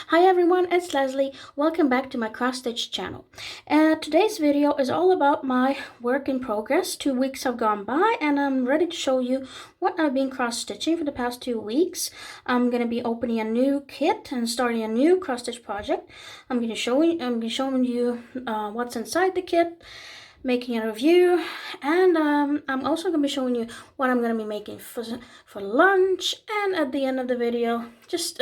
Hi everyone, it's Leslie. Welcome back to my cross stitch channel. Today's video is all about my work in progress. 2 weeks have gone by and I'm ready to show you what I've been cross stitching for the past 2 weeks. I'm going to be opening a new kit and starting a new cross stitch project. I'm going to be showing you what's inside the kit, making a review, and I'm also going to be showing you what I'm going to be making for lunch, and at the end of the video just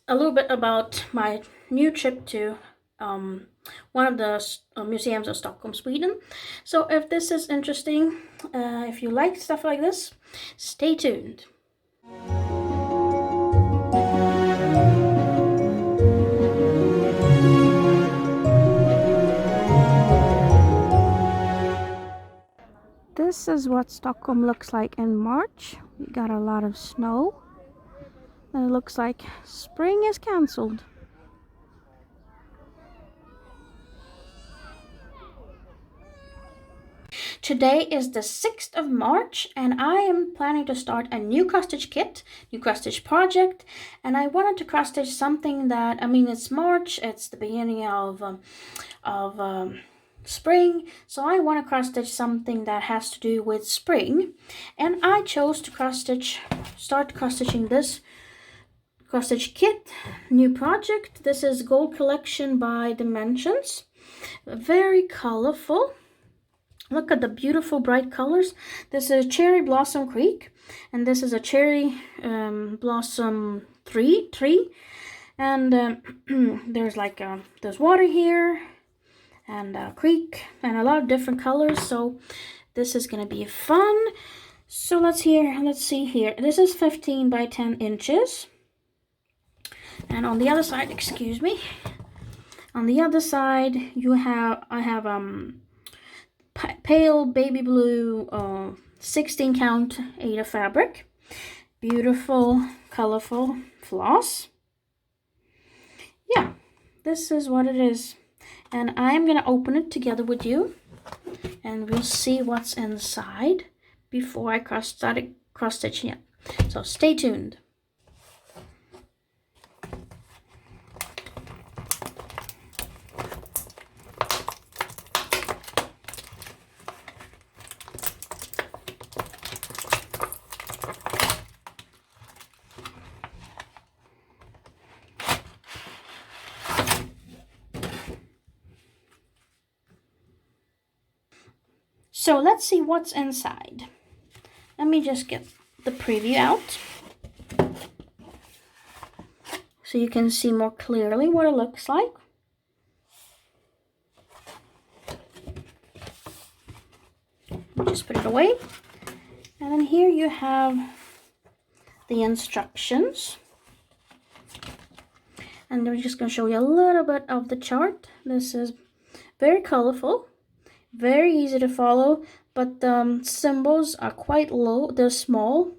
a little bit about my new trip to one of the museums of Stockholm, Sweden. So if this is interesting, if you like stuff like this, stay tuned. This is what Stockholm looks like in March. We got a lot of snow. And it looks like spring is cancelled. Today is the 6th of March and I am planning to start a new cross stitch kit, new cross stitch project, and I wanted to cross stitch something that, it's March, it's the beginning of spring, so I want to cross stitch something that has to do with spring, and I chose to start cross stitching this cross stitch kit, new project. This is Gold Collection by Dimensions. Very colorful. Look at the beautiful bright colors. This is Cherry Blossom Creek, and this is a Cherry Blossom tree. And there's water here, and a creek, and a lot of different colors. So this is gonna be fun. So let's see here. This is 15 by 10 inches. And on the other side, excuse me, on the other side I have pale baby blue 16 count Ada fabric, beautiful colorful floss. Yeah, this is what it is, and I'm gonna open it together with you and we'll see what's inside before I start cross stitching it. So stay tuned. So let's see what's inside. Let me just get the preview out so you can see more clearly what it looks like. Just put it away. And then here you have the instructions. And I'm just going to show you a little bit of the chart. This is very colorful, very easy to follow, but the symbols are quite low. They're small,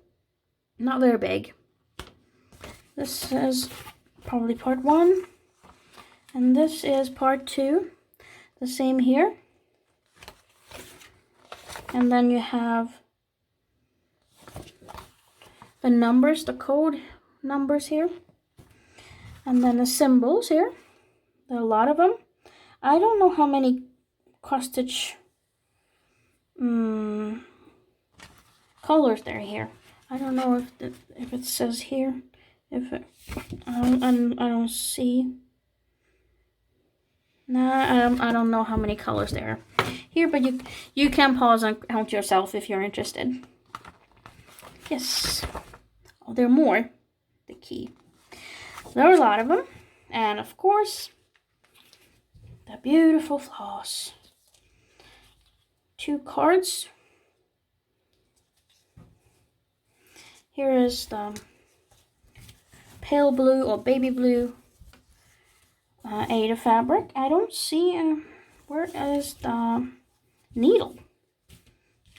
not very big. This is probably part 1, and this is part 2. The same here. And then you have the numbers, the code numbers here. And then the symbols here. There are a lot of them. I don't know how many cross stitch colors there are here. I don't know if it says here. I don't see. Nah, I don't know how many colors there are here, but you can pause and count yourself if you're interested. Yes. Oh, there are more. The key. There are a lot of them, and of course, the beautiful floss. 2 cards. Here is the pale blue or baby blue Ada fabric. I don't see where is the needle.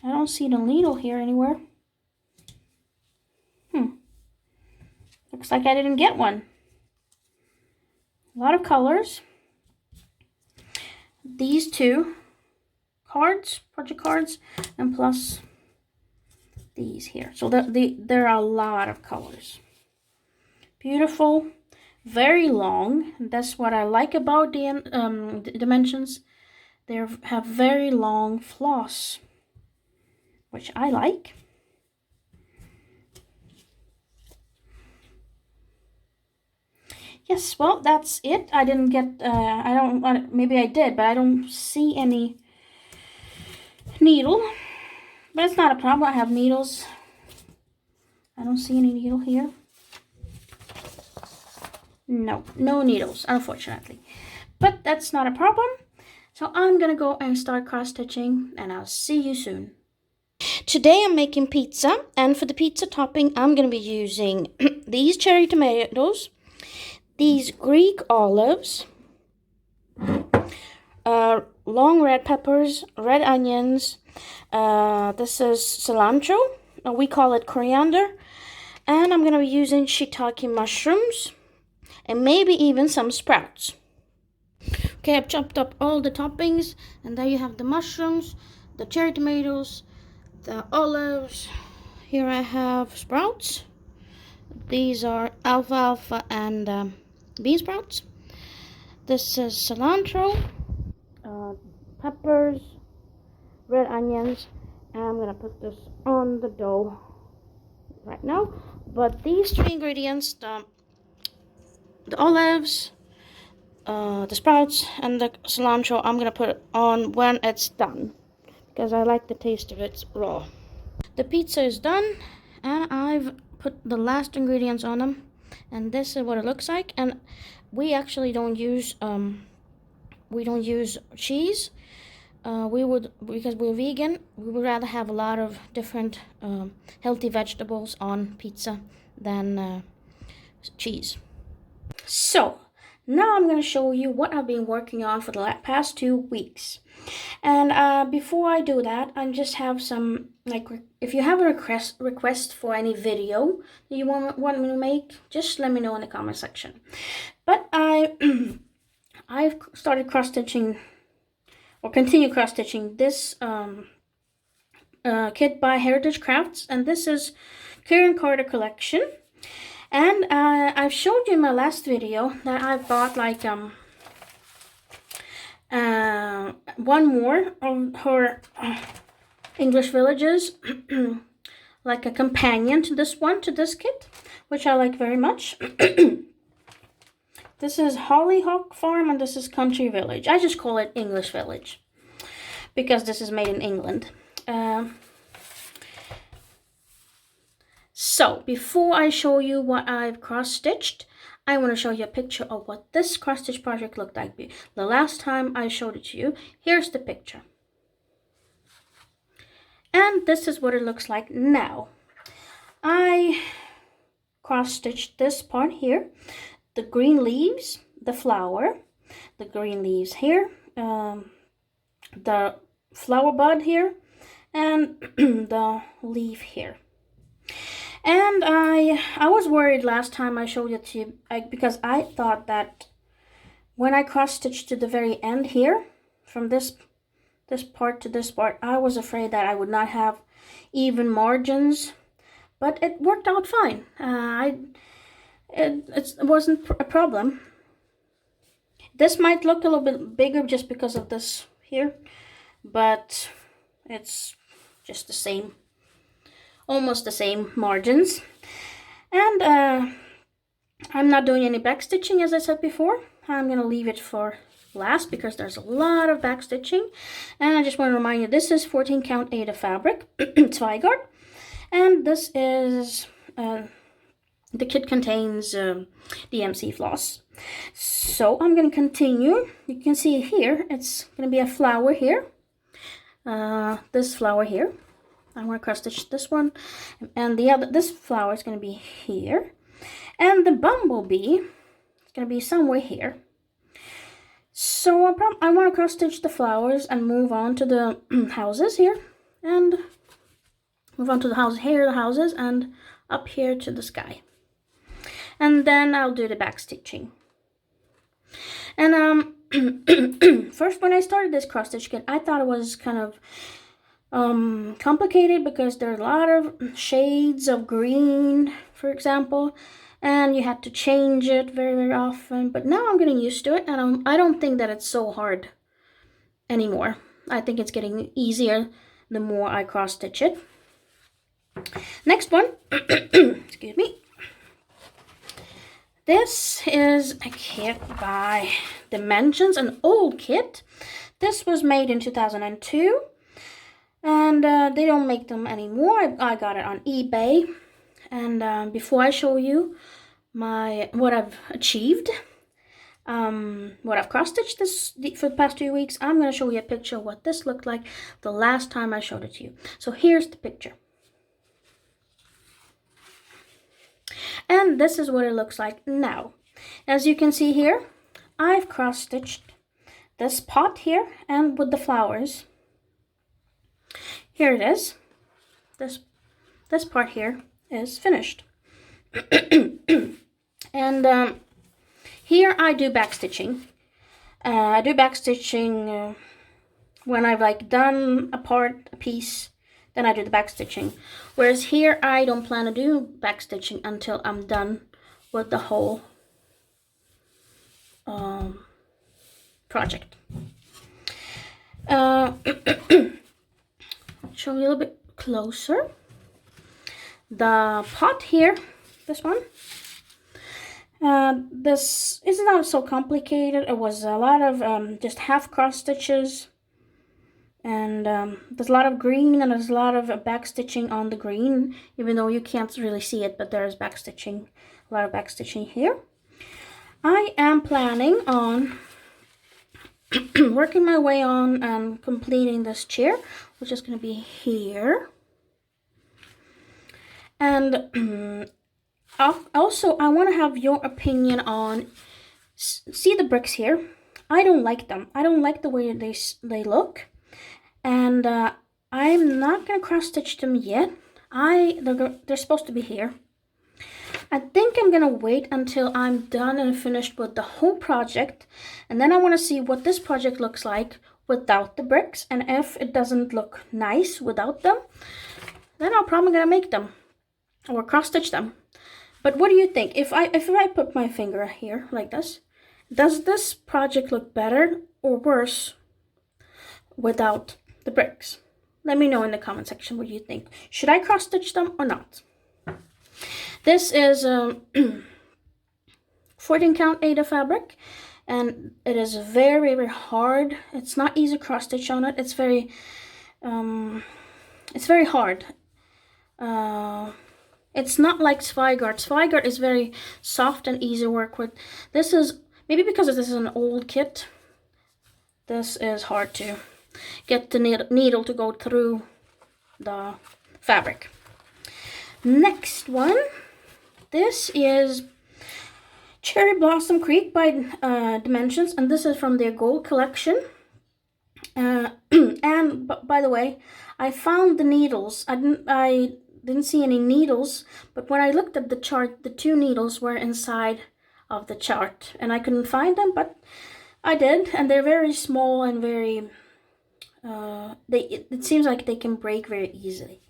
I don't see the needle here anywhere. Looks like I didn't get one. A lot of colors. These 2 cards, project cards, and plus these here. So there are a lot of colors. Beautiful, very long. That's what I like about the dimensions. They have very long floss, which I like. Yes, well, that's it. I didn't get, I don't, maybe I did, but I don't see any needle. But it's not a problem. I have needles. I don't see any needle here. No, no needles, unfortunately. But that's not a problem. So I'm gonna go and start cross-stitching, and I'll see you soon. Today I'm making pizza, and for the pizza topping, I'm gonna be using these cherry tomatoes, these Greek olives, long red peppers, red onions, this is cilantro, we call it coriander, and I'm gonna be using shiitake mushrooms, and maybe even some sprouts. Okay, I've chopped up all the toppings, and there you have the mushrooms, the cherry tomatoes, the olives. Here I have sprouts. These are alfalfa and bean sprouts. This is cilantro, peppers, red onions, and I'm gonna put this on the dough right now. But these three ingredients, the olives, the sprouts, and the cilantro, I'm gonna put it on when it's done, because I like the taste of it raw. The pizza is done, and I've put the last ingredients on them, and this is what it looks like. And we actually don't use cheese. Because we're vegan, we would rather have a lot of different healthy vegetables on pizza than cheese. So now I'm going to show you what I've been working on for the past 2 weeks. And before I do that, I just have some, like, if you have a request for any video that you want me to make, just let me know in the comment section. But I've started cross-stitching, or continue cross-stitching, this kit by Heritage Crafts, and this is Karen Carter collection. And I've showed you in my last video that I bought like one more of her English villages, like a companion to this one, to this kit, which I like very much. This is Hollyhock Farm, and this is Country Village. I just call it English Village because this is made in England. So before I show you what I've cross-stitched, I want to show you a picture of what this cross-stitch project looked like the last time I showed it to you. Here's the picture. And this is what it looks like now. I cross-stitched this part here, the green leaves, the flower, the green leaves here, the flower bud here, and the leaf here. And I was worried last time I showed it to you, because I thought that when I cross-stitched to the very end here, from this part to this part, I was afraid that I would not have even margins, but it worked out fine. It wasn't a problem. This might look a little bit bigger just because of this here, but it's just the same, almost the same margins. And I'm not doing any back stitching, as I said before. I'm gonna leave it for last because there's a lot of back stitching. And I just want to remind you, this is 14 count Ada fabric, Zweigart, and this is the kit contains DMC floss. So I'm going to continue. You can see here, it's going to be a flower here. This flower here. I'm going to cross stitch this one, and this flower is going to be here, and the bumblebee is going to be somewhere here. So I want to cross stitch the flowers and move on to the houses here, and move on to the house here, the houses, and up here to the sky. And then I'll do the back stitching. And first, when I started this cross stitch kit, I thought it was kind of complicated because there are a lot of shades of green, for example, and you had to change it very, very often. But now I'm getting used to it, and I don't think that it's so hard anymore. I think it's getting easier the more I cross stitch it. Next one, excuse me. This is a kit by Dimensions, an old kit. This was made in 2002, and they don't make them anymore. I got it on eBay. And before I show you what I've achieved, what I've cross-stitched for the past 2 weeks, I'm going to show you a picture of what this looked like the last time I showed it to you. So here's the picture. And this is what it looks like now. As you can see here, I've cross-stitched this pot here and with the flowers. Here it is. This part here is finished. And here I do backstitching. I do backstitching when I've like done a piece, then I do the backstitching. Whereas here I don't plan to do backstitching until I'm done with the whole project. Show you a little bit closer. The pot here, this one. This is not so complicated. It was a lot of just half cross stitches, and there's a lot of green and there's a lot of back stitching on the green, even though you can't really see it, but there's back stitching, a lot of back stitching here. I am planning on working my way on and completing this chair, which is going to be here. And also, I want to have your opinion on, see the bricks here? I don't like them. I don't like the way they look. And I'm not going to cross stitch them yet. They're supposed to be here. I think I'm going to wait until I'm done and finished with the whole project. And then I want to see what this project looks like without the bricks. And if it doesn't look nice without them, then I'm probably going to make them or cross stitch them. But what do you think? If I put my finger here like this, does this project look better or worse without the bricks? Let me know in the comment section what you think. Should I cross stitch them or not? This is 14 count Aida fabric, and it is very, very hard. It's not easy cross stitch on it. It's very hard. It's not like Zweigart. Zweigart is very soft and easy to work with. This is, maybe because this is an old kit, this is hard to get the needle to go through the fabric. Next one, this is Cherry Blossom Creek by Dimensions, and this is from their gold collection. And by the way, I found the needles. I didn't see any needles, but when I looked at the chart, the 2 needles were inside of the chart, and I couldn't find them, but I did, and they're very small and very it seems like they can break very easily.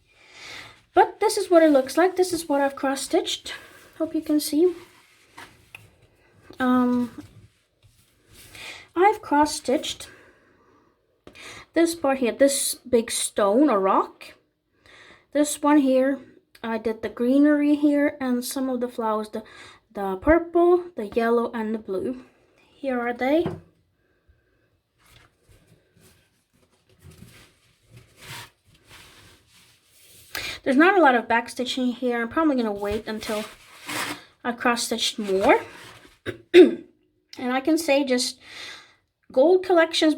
But this is what it looks like. This is what I've cross stitched. Hope you can see. I've cross stitched this part here, this big stone or rock. This one here, I did the greenery here and some of the flowers, the purple, the yellow, and the blue. Here are they. There's not a lot of back stitching here. I'm probably going to wait until I cross stitched more. And I can say just gold collections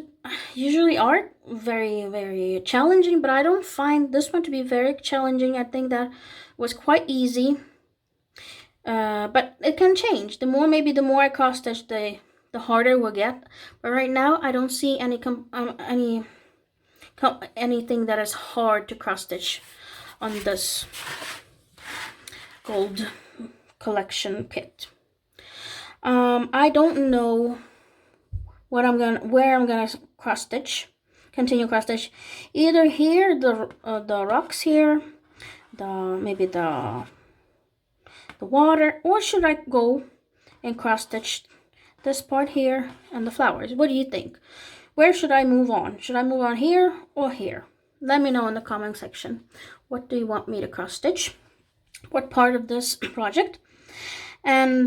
usually are very, very challenging, but I don't find this one to be very challenging. I think that was quite easy, but it can change. Maybe the more I cross stitch, the harder it will get. But right now, I don't see anything that is hard to cross stitch on this gold collection kit. I don't know where I'm gonna cross stitch, continue cross stitch. Either here, the rocks here, maybe the the water, or should I go and cross stitch this part here and the flowers? What do you think? Where should I move on? Should I move on here or here? Let me know in the comment section. What do you want me to cross stitch? What part of this project? And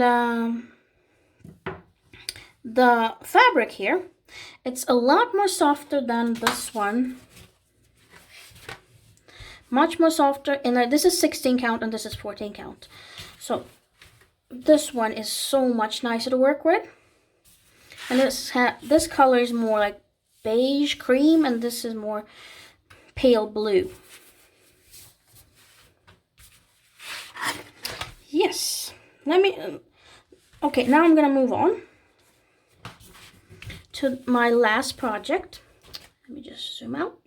the fabric here, it's a lot more softer than this one. Much more softer. And this is 16 count and this is 14 count. So this one is so much nicer to work with. And this color is more like beige cream, and this is more pale blue. Yes. Okay, now I'm gonna move on to my last project. Let me just zoom out.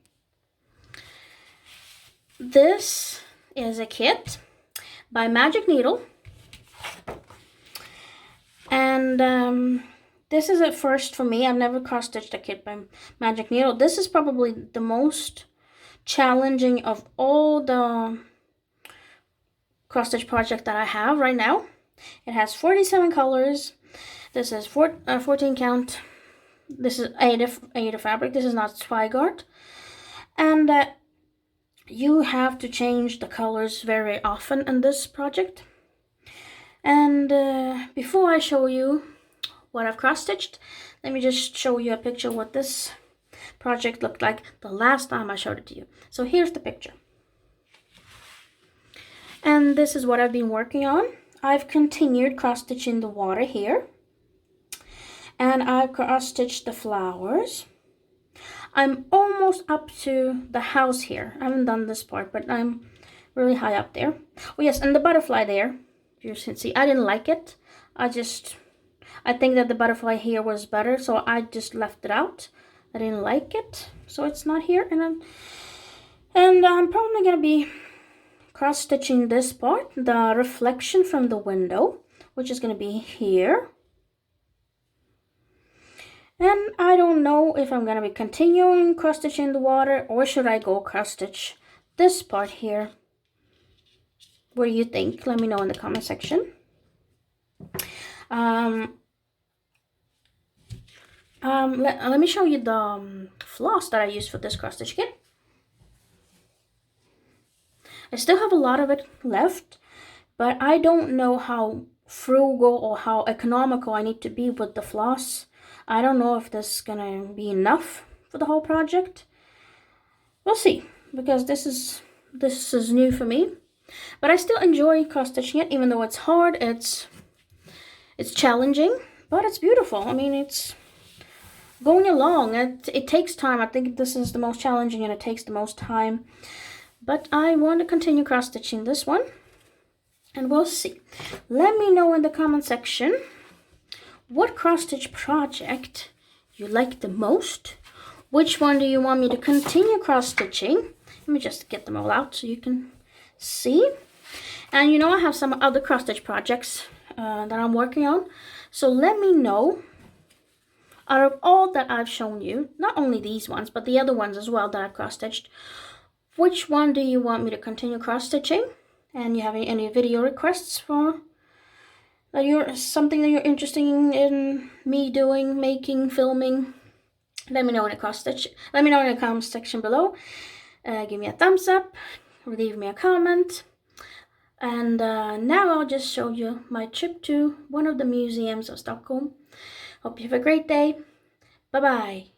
This is a kit by Magic Needle. And this is a first for me. I've never cross-stitched a kit by Magic Needle. This is probably the most challenging of all the cross-stitch project that I have right now. It has 47 colors. This is 14 count. This is Ada fabric. This is not Zweigart. And you have to change the colors very often in this project. And before I show you what I've cross-stitched, let me just show you a picture of what this project looked like the last time I showed it to you. So here's the picture. And this is what I've been working on. I've continued cross-stitching the water here. And I've cross-stitched the flowers. I'm almost up to the house here. I haven't done this part, but I'm really high up there. Oh yes, and the butterfly there, you can see, I didn't like it. I think that the butterfly here was better, so I just left it out. I didn't like it, so it's not here. And I'm probably gonna be cross-stitching this part, the reflection from the window, which is gonna be here. And I don't know if I'm gonna be continuing cross-stitching the water, or should I go cross-stitch this part here? What do you think? Let me know in the comment section. Let me show you the floss that I used for this cross-stitch kit. I still have a lot of it left, but I don't know how frugal or how economical I need to be with the floss. I don't know if this is gonna be enough for the whole project. We'll see, because this is new for me. But I still enjoy cross-stitching it, even though it's hard. It's challenging, but it's beautiful. I mean, it's going along. It takes time. I think this is the most challenging and it takes the most time. But I want to continue cross-stitching this one, and we'll see. Let me know in the comment section what cross-stitch project you like the most. Which one do you want me to continue cross-stitching? Let me just get them all out so you can see. And you know, I have some other cross-stitch projects that I'm working on. So let me know, out of all that I've shown you, not only these ones, but the other ones as well that I've cross-stitched, which one do you want me to continue cross-stitching? And you have any video requests for something that you're interested in me doing, making, filming? Let me know in the Let me know in the comment section below. Give me a thumbs up, leave me a comment. And now I'll just show you my trip to one of the museums of Stockholm. Hope you have a great day. Bye-bye.